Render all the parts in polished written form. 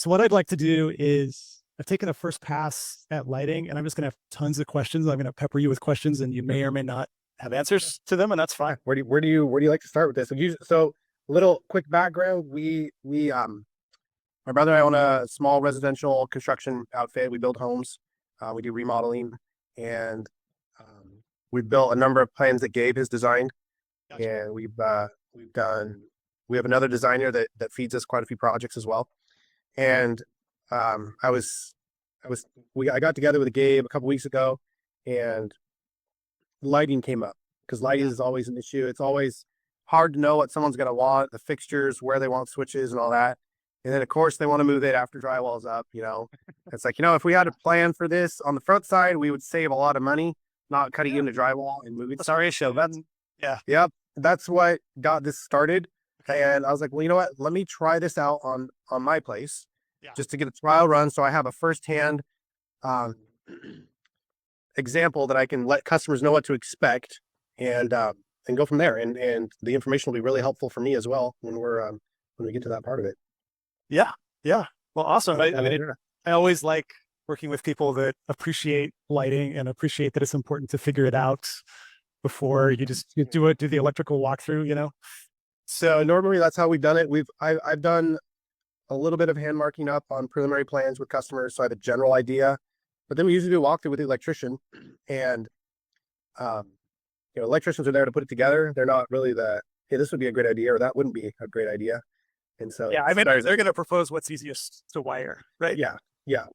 So what I'd like to do is I've taken a first pass at lighting and I'm just going to have tons of questions. I'm going to pepper you with questions and you may or may not have answers to them, and that's fine. Where do you like to start with this? So little quick background. My brother and I own a small residential construction outfit. We build homes. We do remodeling, and we built a number of plans that Gabe has designed. Gotcha. And we have another designer that feeds us quite a few projects as well. And um, I was I got together with Gabe a couple weeks ago, and lighting came up because lighting is always an issue. It's always hard to know what someone's going to want, the fixtures, where they want switches and all that. And then of course they want to move it after drywall's up, It's like, if we had a plan for this on the front side, we would save a lot of money, not cutting into drywall and moving. Sorry, show. Yep. That's what got this started. And I was like, well, you know what? Let me try this out on my place, just to get a trial run. So I have a firsthand um, example that I can let customers know what to expect, and go from there. And the information will be really helpful for me as well when we get to that part of it. Yeah. Yeah. Well, awesome. I always like working with people that appreciate lighting and appreciate that it's important to figure it out before you do the electrical walkthrough. So normally that's how we've done it. I've done a little bit of hand marking up on preliminary plans with customers, so I have a general idea. But then we usually do a walkthrough with the electrician, and electricians are there to put it together. They're not really hey, this would be a great idea, or that wouldn't be a great idea. And so yeah, I mean, they're going to propose what's easiest to wire, right? Yeah. Yep.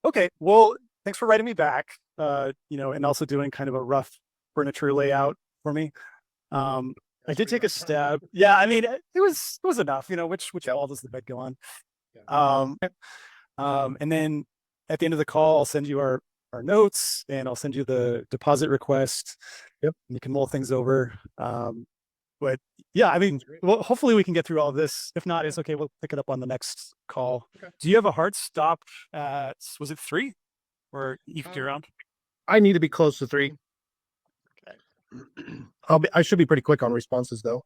Okay. Well, thanks for writing me back. And also doing kind of a rough furniture layout for me. I did take a stab. Yeah, I mean, it was enough. Which wall does the bed go on? And then at the end of the call, I'll send you our notes, and I'll send you the deposit request. Yep. And you can mull things over. But yeah, I mean, well, hopefully we can get through all of this. If not, it's okay. We'll pick it up on the next call. Okay. Do you have a hard stop at, was it 3? Or you can get around? I need to be close to 3. Okay. I should be pretty quick on responses though.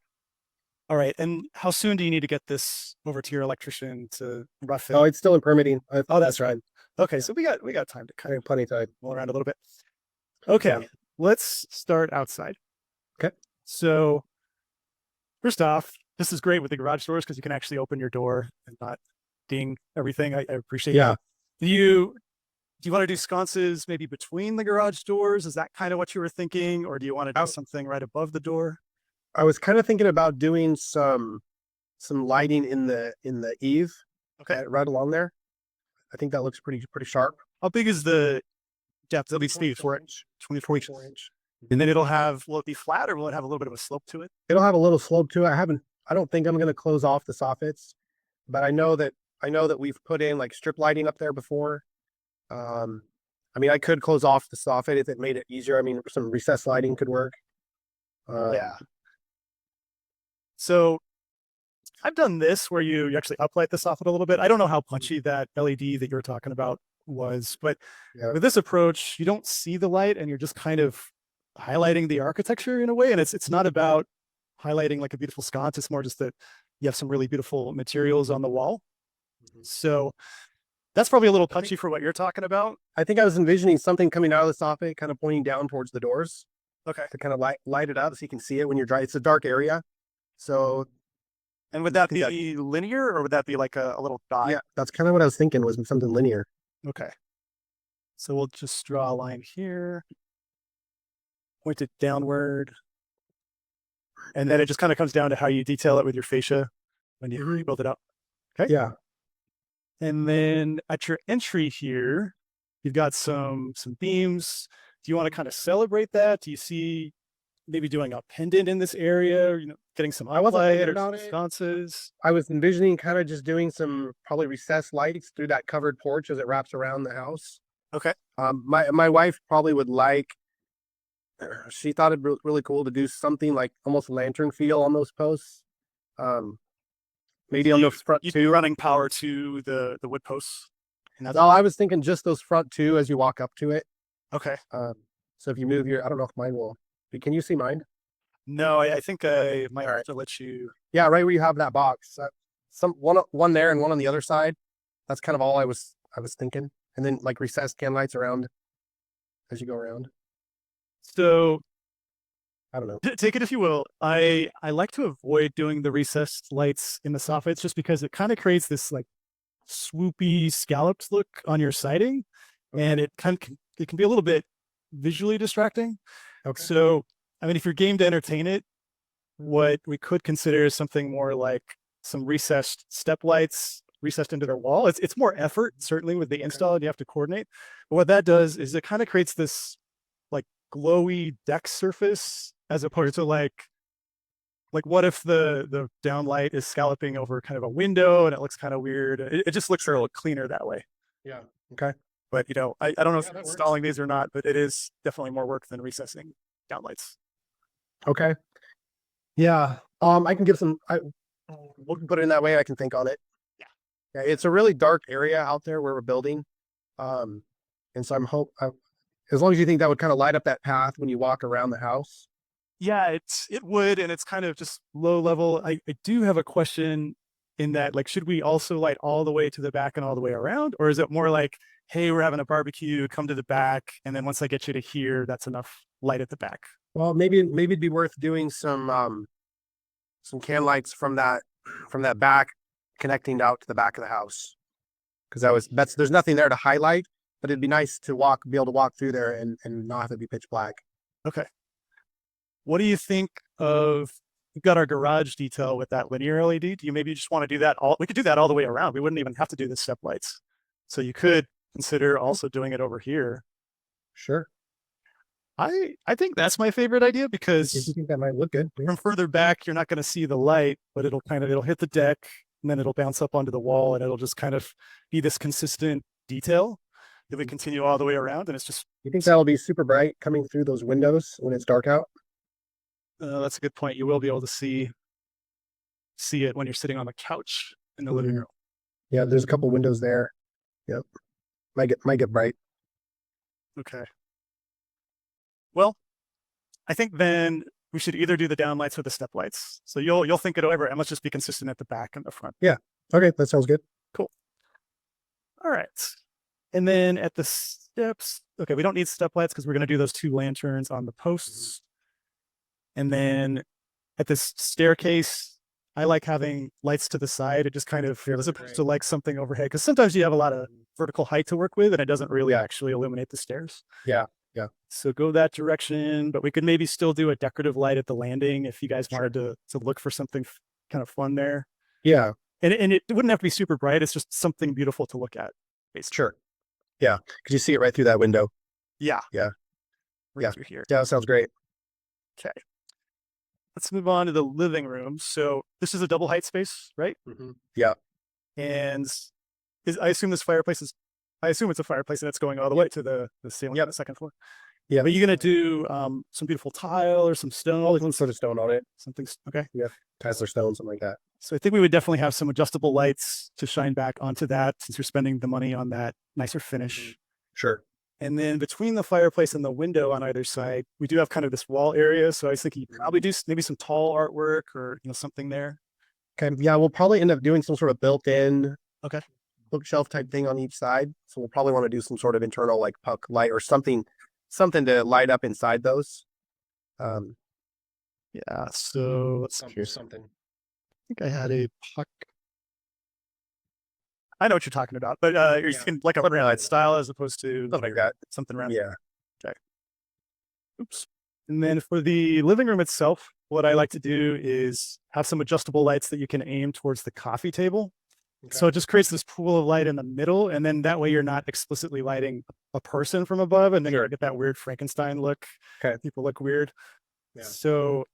All right. And how soon do you need to get this over to your electrician to rough it? Oh, it's still in permitting. Oh, that's right. Okay. So we got time to kind of plenty of time. roll around a little bit. Okay. Yeah. Let's start outside. Okay. So first off, this is great with the garage doors because you can actually open your door and not ding everything. I appreciate that. Do you want to do sconces maybe between the garage doors? Is that kind of what you were thinking? Or do you want to do something right above the door? I was kind of thinking about doing some lighting in the eave. Okay. Right along there. I think that looks pretty sharp. How big is the depth? It'll be 24 inch. And then will it be flat, or will it have a little bit of a slope to it? It'll have a little slope to it. I don't think I'm going to close off the soffits, but I know that we've put in like strip lighting up there before. I mean, I could close off the soffit if it made it easier. I mean, some recessed lighting could work. Yeah. So I've done this where you actually uplight the soffit a little bit. I don't know how punchy that LED that you were talking about was, but with this approach, you don't see the light and you're just kind of highlighting the architecture in a way. And it's not about highlighting like a beautiful sconce. It's more just that you have some really beautiful materials on the wall. So that's probably a little punchy for what you're talking about. I think I was envisioning something coming out of the soffit, kind of pointing down towards the doors. Okay. To kind of light it up so you can see it when you're dry. It's a dark area. So. And would that be linear, or would that be like a little dot? Yeah, that's kind of what I was thinking, was something linear. Okay. So we'll just draw a line here. Point it downward. And then it just kind of comes down to how you detail it with your fascia when you build it up. Okay. Yeah. And then at your entry here, you've got some beams. Do you want to kind of celebrate that? Do you see maybe doing a pendant in this area, or, getting some uplight or sconces? I was envisioning kind of just doing some probably recessed lights through that covered porch as it wraps around the house. Okay. My wife probably would she thought it'd be really cool to do something like almost lantern feel on those posts. Maybe on those front two. Running power to the wood posts. No, I was thinking just those front two as you walk up to it. Okay. So if you move I don't know if mine will. Can you see mine? No, I think I might have to let you. Yeah, right where you have that box. one there and one on the other side. That's kind of all I was thinking. And then like recessed can lights around as you go around. So I don't know. take it if you will. I like to avoid doing the recessed lights in the soffits just because it kind of creates this like swoopy scalloped look on your siding, and it can be a little bit visually distracting. Okay. So I mean, if you're game to entertain it, what we could consider is something more like some recessed step lights recessed into their wall. It's more effort, certainly with the install, and you have to coordinate. But what that does is it kind of creates this like glowy deck surface as opposed to like what if the downlight is scalloping over kind of a window and it looks kind of weird. It just looks a little cleaner that way. Yeah. Okay. But you know, I don't know if Yeah, you're that installing works. these or not, but it is definitely more work than recessing downlights. Okay. Yeah. I can give some. We'll put it in that way. I can think on it. Yeah. It's a really dark area out there where we're building. And so as long as you think that would kind of light up that path when you walk around the house. Yeah, it would, and it's kind of just low level. I do have a question in that, like, should we also light all the way to the back and all the way around, or is it more like, hey, we're having a barbecue, come to the back, and then once I get you to here, that's enough light at the back? Well, maybe it'd be worth doing some can lights from that back connecting out to the back of the house. Because there's nothing there to highlight, but it'd be nice to be able to walk through there and not have to be pitch black. Okay. What do you think of, we've got our garage detail with that linear LED. Do you maybe just want to do that we could do that all the way around. We wouldn't even have to do the step lights. So you could consider also doing it over here. Sure. I think that's my favorite idea If because you think that might look good. from further back, you're not going to see the light, but it'll hit the deck and then it'll bounce up onto the wall and it'll just kind of be this consistent detail that we continue all the way around. And it's just, You think that'll be super bright coming through those windows when it's dark out? that's a good point. You will be able to see it when you're sitting on the couch in the living room. Yeah, there's a couple windows there. Yep. Might get bright. Okay. Well, I think then we should either do the downlights or the step lights. So you'll think it over and let's just be consistent at the back and the front. Yeah. Okay, that sounds good. Cool. All right. And then at the steps, okay, we don't need step lights because we're going to do those two lanterns on the posts. And then at this staircase, I like having lights to the side. It just kind of, as opposed to like something overhead, because sometimes you have a lot of vertical height to work with and it doesn't really actually illuminate the stairs. Yeah. Yeah. So go that direction, but we could maybe still do a decorative light at the landing if you guys wanted to look for something kind of fun there. Yeah. And it wouldn't have to be super bright. It's just something beautiful to look at, basically. Sure. Yeah. Because you see it right through that window. Yeah. Yeah. Right Yeah. through here. Yeah, that sounds great. Okay. Let's move on to the living room. So this is a double height space, right? Yeah. And I assume it's a fireplace and it's going all the way to the ceiling on the second floor. Yeah. But you're going to do some beautiful tile or some stone. Some sort of stone on it. Something, okay. Yeah. Tesla stone, something like that. So I think we would definitely have some adjustable lights to shine back onto that since you're spending the money on that nicer finish. Sure. And then between the fireplace and the window on either side, we do have kind of this wall area. So I was thinking you could probably do maybe some tall artwork or something there. Okay. Yeah, we'll probably end up doing some sort of built-in bookshelf type thing on each side. So we'll probably want to do some sort of internal like puck light or something to light up inside those. Yeah. So let's see here. Something. I think I had a puck. I know what you're talking about, but you're in like a round style as opposed to Something like that. Something round. Yeah. Okay. Oops. And then for the living room itself, what I like to do is have some adjustable lights that you can aim towards the coffee table. Okay. So it just creates this pool of light in the middle. And then that way you're not explicitly lighting a person from above. And then you get that weird Frankenstein look. Okay. People look weird. Yeah. So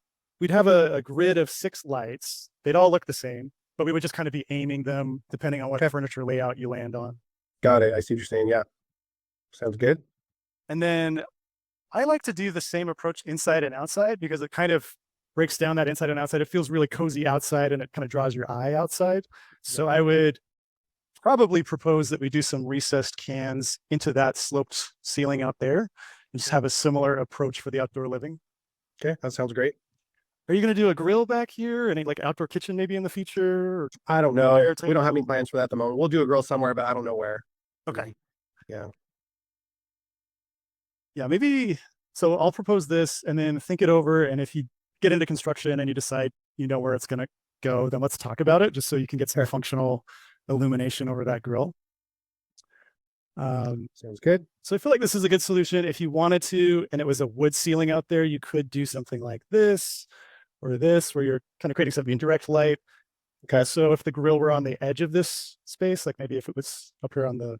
we'd have a grid of 6 lights. They'd all look the same, but we would just kind of be aiming them depending on what furniture layout you land on. Got it. I see what you're saying. Yeah. Sounds good. And then I like to do the same approach inside and outside because it kind of breaks down that inside and outside. It feels really cozy outside and it kind of draws your eye outside. So I would probably propose that we do some recessed cans into that sloped ceiling out there and just have a similar approach for the outdoor living. Okay. That sounds great. Are you going to do a grill back here? Any like outdoor kitchen maybe in the future? Or I don't know. fire We don't have any table? plans for that at the moment. We'll do a grill somewhere, but I don't know where. Okay. Yeah. Yeah, maybe. So I'll propose this and then think it over. And if you get into construction and you decide you know where it's going to go, then let's talk about it just so you can get some functional illumination over that grill. Sounds good. So I feel like this is a good solution. If you wanted to, and it was a wood ceiling out there, you could do something like this or this, where you're kind of creating something in direct light. Okay. So if the grill were on the edge of this space, like maybe if it was up here on the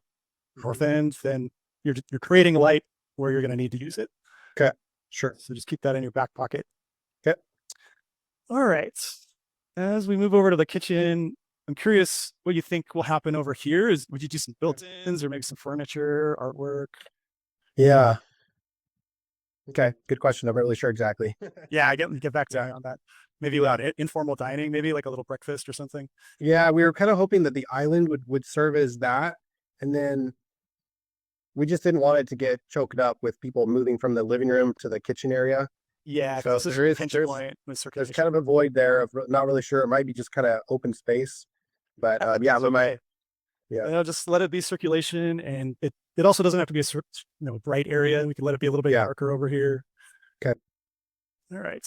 north end, then you're creating light where you're going to need to use it. Okay. Sure. So just keep that in your back pocket. Okay. All right. As we move over to the kitchen, I'm curious what you think will happen over here. Would you do some built-ins or maybe some furniture, artwork? Yeah. Okay. Good question. I'm not really sure exactly. Yeah, get back to me on that. Maybe without informal dining, maybe like a little breakfast or something. Yeah, we were kind of hoping that the island would serve as that, and then we just didn't want it to get choked up with people moving from the living room to the kitchen area. Yeah, So there's kind of a void there of not really sure. It might be just kind of open space, but yeah, but just let it be circulation, and it also doesn't have to be a bright area. We can let it be a little bit darker over here. Okay. All right.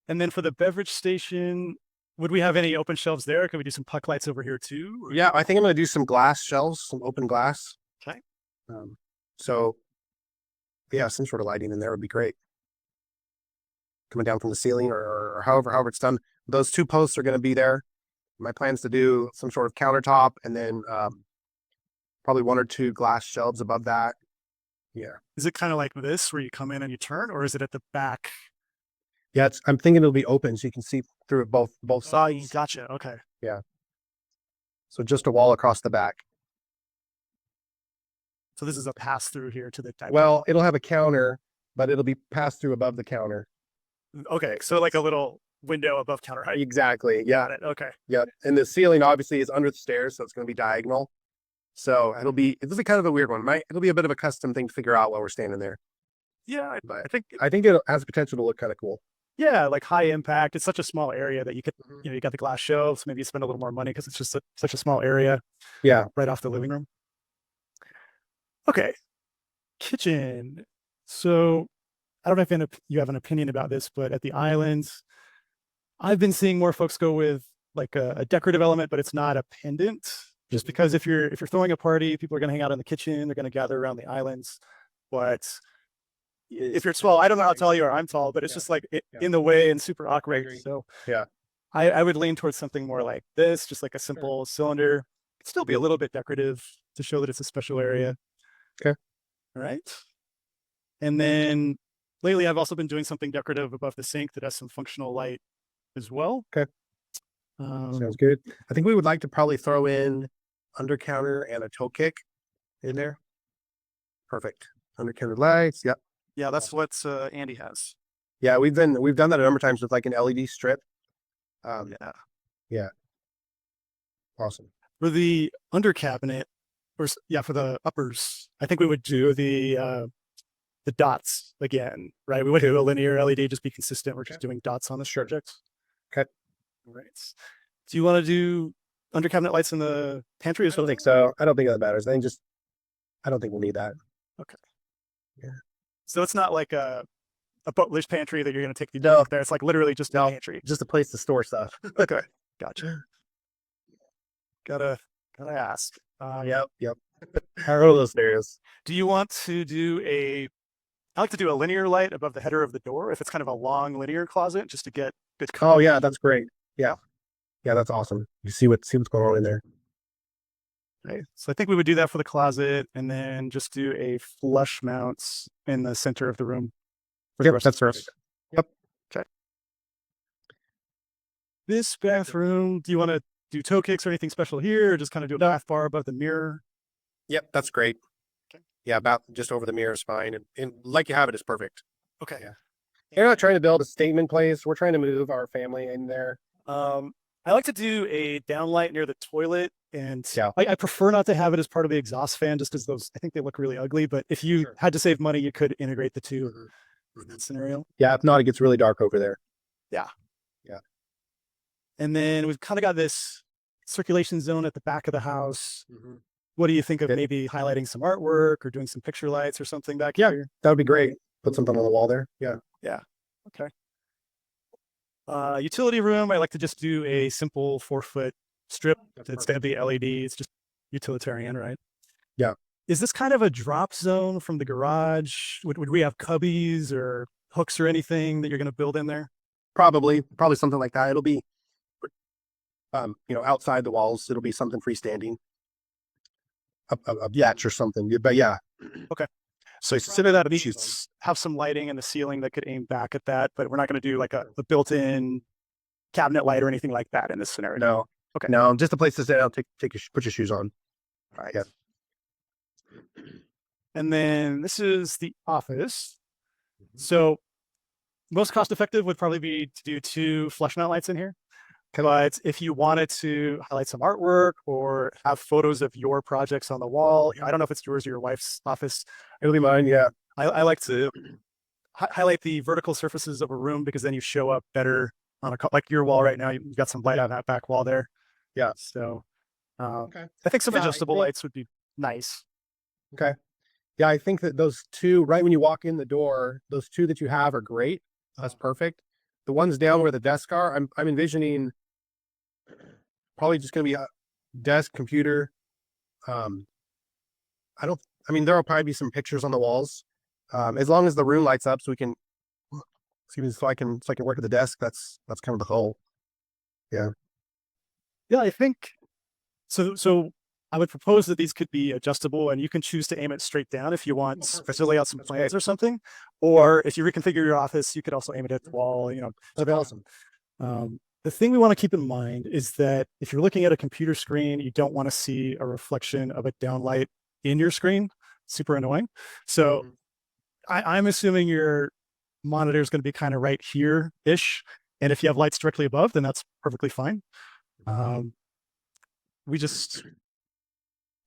And then for the beverage station, would we have any open shelves there? Could we do some puck lights over here too? Or? Yeah, I think I'm going to do some glass shelves, some open glass. Okay. So yeah, some sort of lighting in there would be great. Coming down from the ceiling or however it's done. Those two posts are going to be there. My plan's to do some sort of countertop and then probably one or two glass shelves above that. Yeah. Is it kind of like this where you come in and you turn, or is it at the back? Yeah, I'm thinking it'll be open so you can see through it both sides. Gotcha. Okay. Yeah. So just a wall across the back. So this is a pass through here to the type. Well, it'll have a counter, but it'll be passed through above the counter. Okay. So like a little window above counter height. Exactly. Yeah. Got it. Okay. Yeah. And the ceiling obviously is under the stairs, so it's going to be diagonal. So it'll be kind of a weird one. It'll be a bit of a custom thing to figure out while we're standing there. Yeah, But I think it has potential to look kind of cool. Yeah, like high impact. It's such a small area that you could, you got the glass shelves. Maybe you spend a little more money because it's just such a small area. Yeah. Right off the living room. Okay. Kitchen. So I don't know if you have an opinion about this, but at the islands, I've been seeing more folks go with like a decorative element, but it's not a pendant. Just because if you're throwing a party, people are going to hang out in the kitchen. They're going to gather around the islands. But if you're tall, I don't know how tall you are. I'm tall, but it's just like in the way and super awkward. So yeah, I would lean towards something more like this, just like a simple cylinder. It'd still be a little bit decorative to show that it's a special area. Okay. All right. And then lately I've also been doing something decorative above the sink that has some functional light as well. Okay. Sounds good. I think we would like to probably throw in under counter and a toe kick in there. Perfect. Under counter lights. Yep. Yeah, that's what Andy has. Yeah, we've done that a number of times with like an LED strip. Yeah. Awesome. For the under cabinet, for the uppers, I think we would do the dots again, right? We would do a linear LED, just be consistent. We're just doing dots on the project. Okay. All right. Do you want to do under cabinet lights in the pantry? I don't think so. I don't think that matters. I don't think we'll need that. Okay. Yeah. So it's not like a butler's pantry that you're going to take the up there. It's like literally just a pantry. Just a place to store stuff. Okay. Gotcha. Gotta ask. Yep. How are those stairs? Do you want to do I like to do a linear light above the header of the door if it's kind of a long linear closet, just to get good coverage. Oh yeah, that's great. Yeah, that's awesome. You see what's going on in there. Okay. So I think we would do that for the closet, and then just do a flush mounts in the center of the room. Yep, that's perfect. Yep. Okay. This bathroom, do you want to do toe kicks or anything special here, or just kind of do a bath bar above the mirror? Yep, that's great. Okay. Yeah, about just over the mirror is fine, and like you have it is perfect. Okay. Yeah. You're not trying to build a statement place. We're trying to move our family in there. I like to do a downlight near the toilet, and I prefer not to have it as part of the exhaust fan, just because I think they look really ugly. But if you had to save money, you could integrate the two in that scenario. Yeah, if not, it gets really dark over there. Yeah. Yeah. And then we've kind of got this circulation zone at the back of the house. Mm-hmm. What do you think of Yeah. maybe highlighting some artwork or doing some picture lights or something back Yeah, here? that would be great. Put something on the wall there. Yeah. Yeah. Okay. Utility room, I like to just do a simple 4-foot strip. It's going to be LED. It's just utilitarian, right? Yeah. Is this kind of a drop zone from the garage? Would we have cubbies or hooks or anything that you're going to build in there? Probably something like that. It'll be, outside the walls. It'll be something freestanding, a Yeah. batch or something. But yeah. Okay. So consider that needs have some lighting in the ceiling that could aim back at that, but we're not going to do like a built-in cabinet light or anything like that in this scenario. No. Okay. No, just a place to sit down, put your shoes on. All right. Yeah. And then this is the office. So most cost effective would probably be to do 2 flush mount lights in here. But if you wanted to highlight some artwork or have photos of your projects on the wall, I don't know if it's yours or your wife's office. It'll be mine. Yeah. I like to highlight the vertical surfaces of a room because then you show up better on like your wall right now. You've got some light on that back wall there. Yeah. So Okay. I think some Yeah, I adjustable think- lights would be nice. Okay. Yeah, I think that those 2, right when you walk in the door, those 2 that you have are great. That's perfect. The ones down where the desks are, I'm envisioning probably just going to be a desk, computer. There'll probably be some pictures on the walls. As long as the room lights up so we can, so I can work at the desk. That's kind of the whole. Yeah, I think so. So I would propose that these could be adjustable and you can choose to aim it straight down if you want to lay out some plans or something. Or if you reconfigure your office, you could also aim it at the wall, That'd be awesome. The thing we want to keep in mind is that if you're looking at a computer screen, you don't want to see a reflection of a downlight in your screen. Super annoying. So I'm assuming your monitor is going to be kind of right here-ish. And if you have lights directly above, then that's perfectly fine.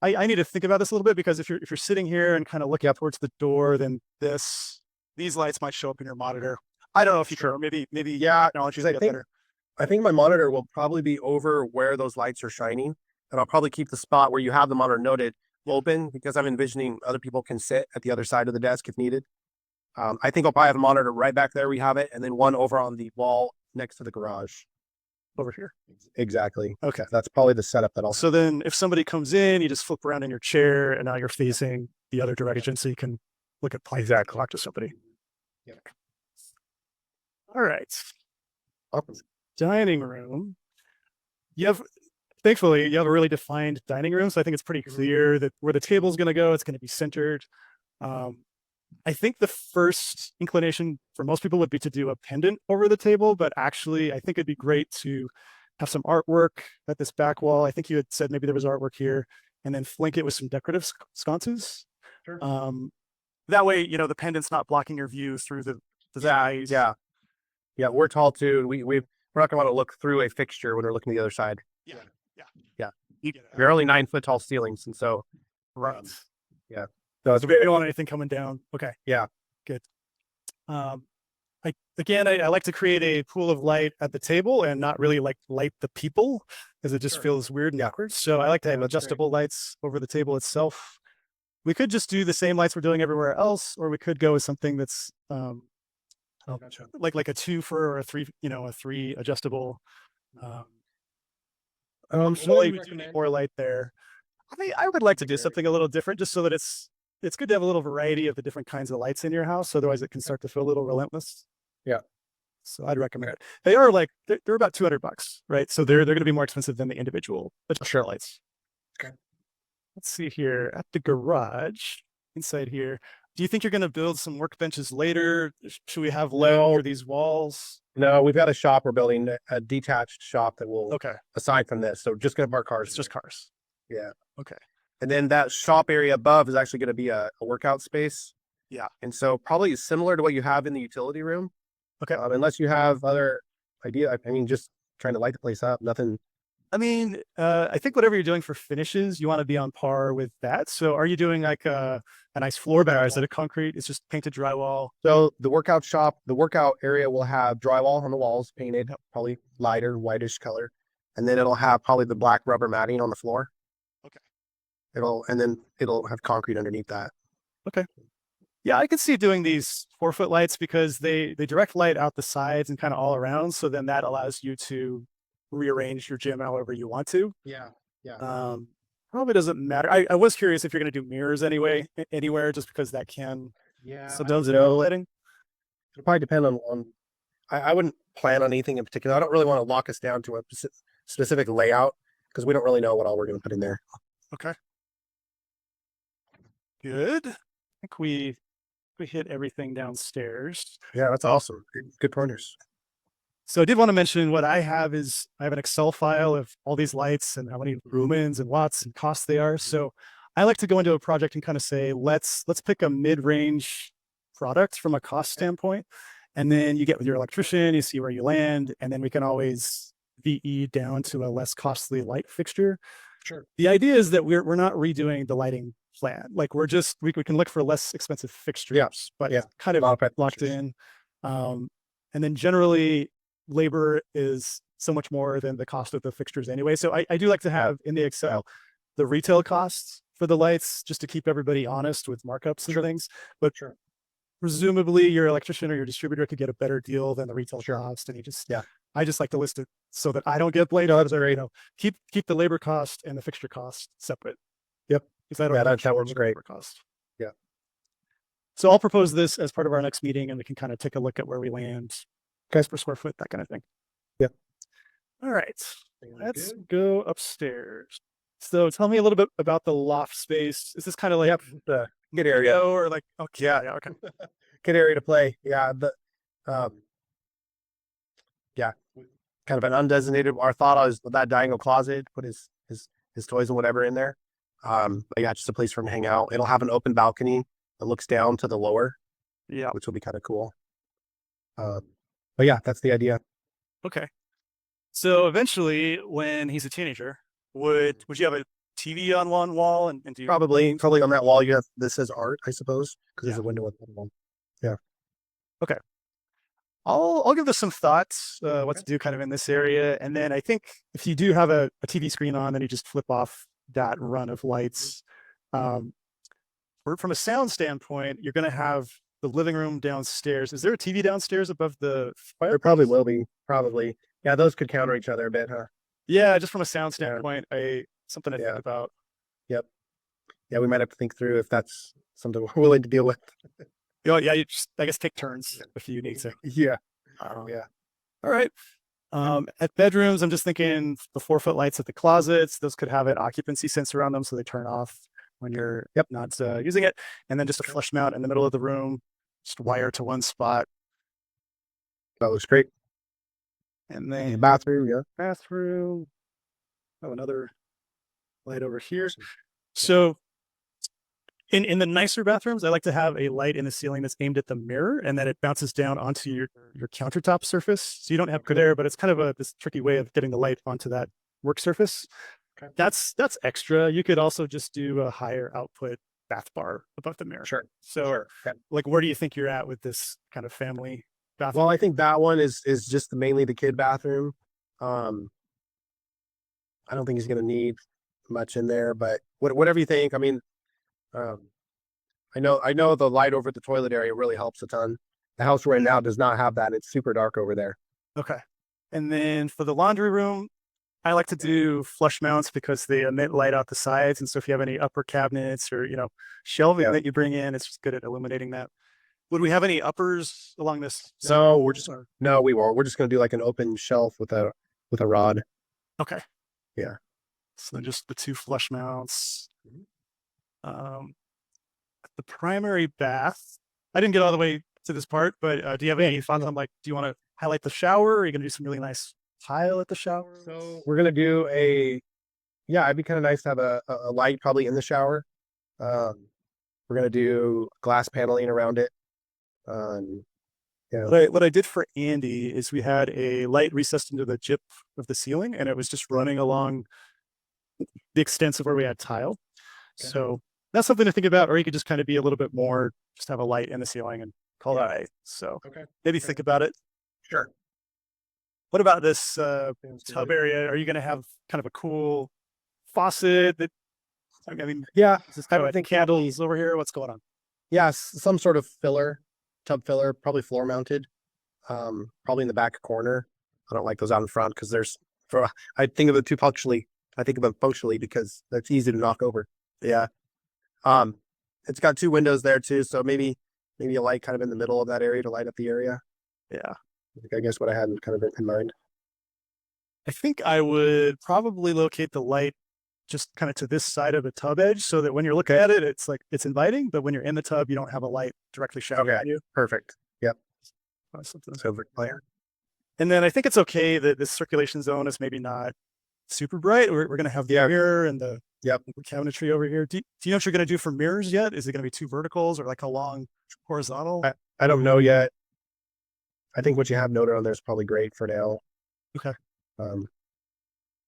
I need to think about this a little bit because if you're sitting here and kind of looking up towards the door, then these lights might show up in your monitor. I don't know if you can, maybe Yeah, technology I think I think my monitor will probably be over where those lights are shining, and I'll probably keep the spot where you have the monitor noted open because I'm envisioning other people can sit at the other side of the desk if needed. I think I'll probably have a monitor right back there. We have it, and then one over on the wall next to the garage. over here. Exactly. Okay. That's probably the setup that I'll. So then if somebody comes in, you just flip around in your chair and now you're facing the other direction so you can look at plans. Exactly. Talk to somebody. Yeah. All right. Awesome. Dining room. Thankfully, you have a really defined dining room. So I think it's pretty clear that where the table is going to go, it's going to be centered. I think the first inclination for most people would be to do a pendant over the table, but actually I think it'd be great to have some artwork at this back wall. I think you had said maybe there was artwork here and then flank it with some decorative sconces. Sure. That way, the pendant's not blocking your view through the eyes. Yeah. Yeah. We're tall too. We're not going to want to look through a fixture when we're looking the other side. Yeah. We're only 9 foot tall ceilings. And so, Right. yeah. So we don't want anything coming down. Okay. Yeah. Good. I like to create a pool of light at the table and not really like light the people because it just feels weird and awkward. So I like to have adjustable lights over the table itself. We could just do the same lights we're doing everywhere else, or we could go with something that's like a 2 for or a 3, a 3 adjustable. Slowly we do need more light there. I would like to do something a little different just so that it's good to have a little variety of the different kinds of lights in your house. Otherwise it can start to feel a little relentless. Yeah. So I'd recommend it. They are they're about $200, right? So they're going to be more expensive than the individual adjustable lights. Okay. Let's see here at the garage inside here. Do you think you're going to build some workbenches later? Should we have low or these walls? No, we've got a shop we're building, a detached shop that will, Okay. aside from this. So just going to park cars. It's just cars. Yeah. Okay. And then that shop area above is actually going to be a workout space. Yeah. And so probably similar to what you have in the utility room. Okay. Unless you have other idea. Just trying to light the place up. Nothing I mean, I think whatever you're doing for finishes, you want to be on par with that. So are you doing like a nice floor bar? Is it a concrete? It's just painted drywall. So the workout shop, the workout area will have drywall on the walls, painted, probably lighter, whitish color. And then it'll have probably the black rubber matting on the floor. Okay. And then it'll have concrete underneath that. Okay. Yeah, I could see doing these 4-foot lights because they direct light out the sides and kind of all around. So then that allows you to rearrange your gym however you want to. Yeah. Yeah. Probably doesn't matter. I was curious if you're going to do mirrors anyway, anywhere, just because that can Yeah. sometimes lighting. It'll probably depend on I wouldn't plan on anything in particular. I don't really want to lock us down to a specific layout because we don't really know what all we're going to put in there. Okay. Good. I think we hit everything downstairs. Yeah, that's awesome. Good pointers. So I did want to mention what I have is I have an Excel file of all these lights and how many lumens and watts and costs they are. So I like to go into a project and kind of say, let's pick a mid-range product from a cost standpoint. And then you get with your electrician, you see where you land, and then we can always VE down to a less costly light fixture. Sure. The idea is that we're not redoing the lighting plan. Like we're just we can look for less expensive fixtures, but kind of locked in. And then generally labor is so much more than the cost of the fixtures anyway. So I do like to have in the Excel the retail costs for the lights just to keep everybody honest with markups and things. But presumably your electrician or your distributor could get a better deal than the retail cost. And I just like to list it so that I don't get blamed out as keep the labor cost and the fixture cost separate. Yep. Because I don't that works great. Cost. Yeah. So I'll propose this as part of our next meeting and we can kind of take a look at where we land. Guys per square foot, that kind of thing. Yep. All right. Let's go upstairs. So tell me a little bit about the loft space. Is this kind of like the good area or like yeah, okay. Good area to play. Yeah. Kind of an undesignated. Our thought is that diagonal closet, put his toys and whatever in there. But yeah, just a place for him to hang out. It'll have an open balcony that looks down to the lower. Yeah. Which will be kind of cool. But yeah, that's the idea. Okay. So eventually when he's a teenager, would you have a TV on one wall and do you probably on that wall you have this says art, I suppose, because there's a window at the wall. Yeah. Okay. I'll give this some thoughts, what to do kind of in this area. And then I think if you do have a TV screen on, then you just flip off that run of lights. From a sound standpoint, you're going to have the living room downstairs. Is there a TV downstairs above the fire? There probably will be. Probably. Yeah, those could counter each other a bit, huh? Yeah, just from a sound standpoint, something to think about. Yep. Yeah, we might have to think through if that's something we're willing to deal with. Yeah, you just, I guess, take turns if you need to. Yeah. Yeah. All right. At bedrooms, I'm just thinking the 4-foot lights at the closets, those could have an occupancy sensor on them so they turn off when you're not using it. And then just a flush mount in the middle of the room, just wire to one spot. That looks great. And then bathroom, bathroom. Oh, another light over here. So in the nicer bathrooms, I like to have a light in the ceiling that's aimed at the mirror and then it bounces down onto your countertop surface. So you don't have good air, but it's kind of this tricky way of getting the light onto that work surface. Okay. That's extra. You could also just do a higher output bath bar above the mirror. Sure. So like, where do you think you're at with this kind of family bathroom? Well, I think that one is just mainly the kid bathroom. I don't think he's going to need much in there, but whatever you think. I mean, I know the light over at the toilet area really helps a ton. The house right now does not have that. It's super dark over there. Okay. And then for the laundry room, I like to do flush mounts because they emit light out the sides. And so if you have any upper cabinets or, shelving that you bring in, it's just good at illuminating that. Would we have any uppers along this? So we won't. We're just going to do like an open shelf with a rod. Okay. Yeah. So then just the 2 flush mounts. The primary bath, I didn't get all the way to this part, but do you have any thoughts on do you want to highlight the shower? Or are you going to do some really nice tile at the shower? So we're going to do it'd be kind of nice to have a light probably in the shower. We're going to do glass paneling around it. Yeah. What I did for Andy is we had a light recessed into the chip of the ceiling, and it was just running along the extents of where we had tile. Okay. So that's something to think about, or you could just kind of be a little bit more, just have a light in the ceiling and call it a night. So Okay. maybe Okay. think about it. Sure. What about this tub area? Are you going to have kind of a cool faucet that, I mean, Yeah. is this kind I of think candles over here? What's going on? Yeah, some sort of filler, tub filler, probably floor mounted. Probably in the back corner. I don't like those out in front because I think of it too functionally. I think of them functionally because that's easy to knock over. Yeah. Um, it's got 2 windows there too, so maybe a light kind of in the middle of that area to light up the area. Yeah. I guess what I had kind of in mind. I think I would probably locate the light just kind of to this side of the tub edge so that when you're looking at it, it's like it's inviting, but when you're in the tub, you don't have a light directly shining on you. Perfect. Yep. Something. Silver player. And then I think it's okay that this circulation zone is maybe not super bright. We're going to have the mirror and the cabinetry over here. Do you know what you're going to do for mirrors yet? Is it going to be 2 verticals or like a long horizontal? I don't know yet. I think what you have noted on there is probably great for now. Okay. I'm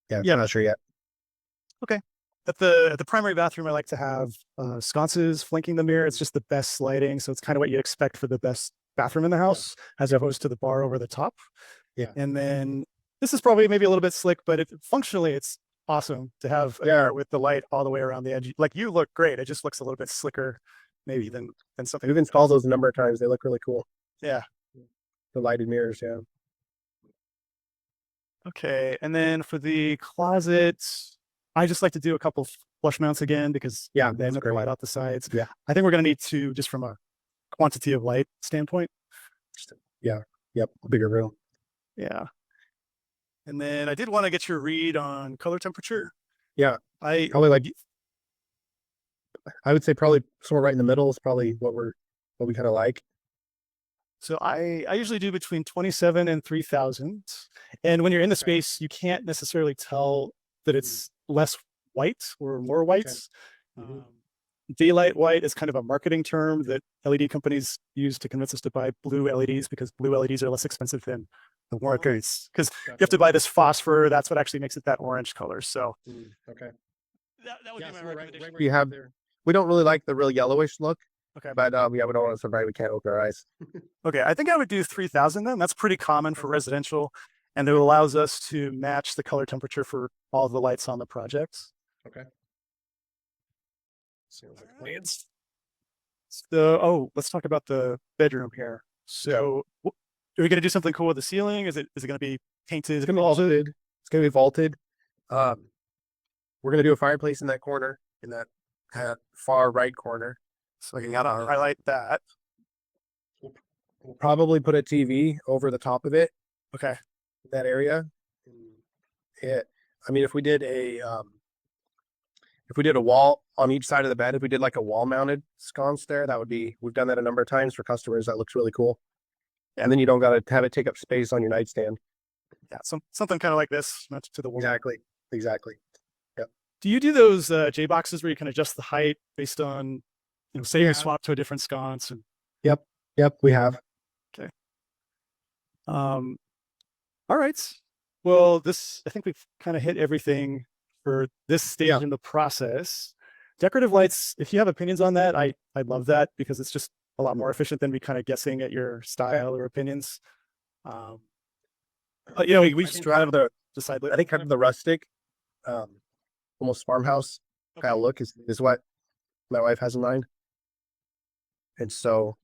not sure yet. Okay. At the primary bathroom, I like to have sconces flanking the mirror. It's just the best lighting. So it's kind of what you expect for the best bathroom in the house, as opposed to the bar over the top. Yeah. And then this is probably maybe a little bit slick, but functionally it's awesome to have with the light all the way around the edge. Like, you look great. It just looks a little bit slicker maybe than something. We've installed those a number of times. They look really cool. Yeah. The lighted mirrors. Yeah. Okay. And then for the closet, I just like to do a couple flush mounts again because they have to light out the sides. Yeah. I think we're going to need to, just from a quantity of light standpoint. Yeah. Yep. Bigger room. Yeah. And then I did want to get your read on color temperature. Yeah. I would say probably somewhere right in the middle is probably what we kind of like. So I usually do between 27 and 3000. And when you're in the space, you can't necessarily tell that it's less white or more whites. Daylight white is kind of a marketing term that LED companies use to convince us to buy blue LEDs because blue LEDs are less expensive than the orange. Because you have to buy this phosphor. That's what actually makes it that orange color. So that would be my recommendation. You have there. We don't really like the real yellowish look. Okay. But we don't want to survive. We can't open our eyes. Okay. I think I would do 3000 then. That's pretty common for residential. And it allows us to match the color temperature for all the lights on the projects. Okay. Let's talk about the bedroom here. So are we going to do something cool with the ceiling? Is it going to be painted? It's going to be vaulted. It's going to be vaulted. We're going to do a fireplace in that corner, in that far right corner. So you got to highlight that. We'll probably put a TV over the top of it. Okay. That area. If we did a wall on each side of the bed, if we did like a wall mounted sconce there, we've done that a number of times for customers. That looks really cool. And then you don't got to have it take up space on your nightstand. Yeah. Something kind of like this, not to the wall. Exactly. Yep. Do you do those J boxes where you can adjust the height based on, say you swap to a different sconce? And... Yep. We have. Okay. All right. Well, I think we've kind of hit everything for this stage in the process. Decorative lights, if you have opinions on that, I love that because it's just a lot more efficient than me kind of guessing at your style or opinions. We just try to decide. I think kind of the rustic, almost farmhouse kind of look is what my wife has in mind. And so,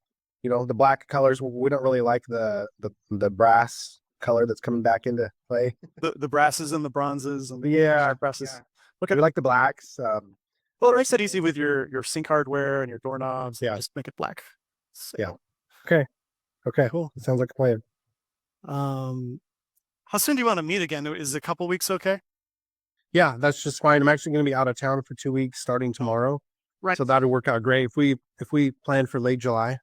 the black colors, we don't really like the brass color that's coming back into play. The brasses and the bronzes and brasses. Yeah. Okay, we like the blacks. Well, it makes it easy with your sink hardware and your doorknobs. Yeah, just make it black. So. Yeah. Okay. Cool. It sounds like a plan. How soon do you want to meet again? Is a couple weeks okay? Yeah, that's just fine. I'm actually going to be out of town for 2 weeks starting tomorrow. Right. So that'll work out great if we plan for late July.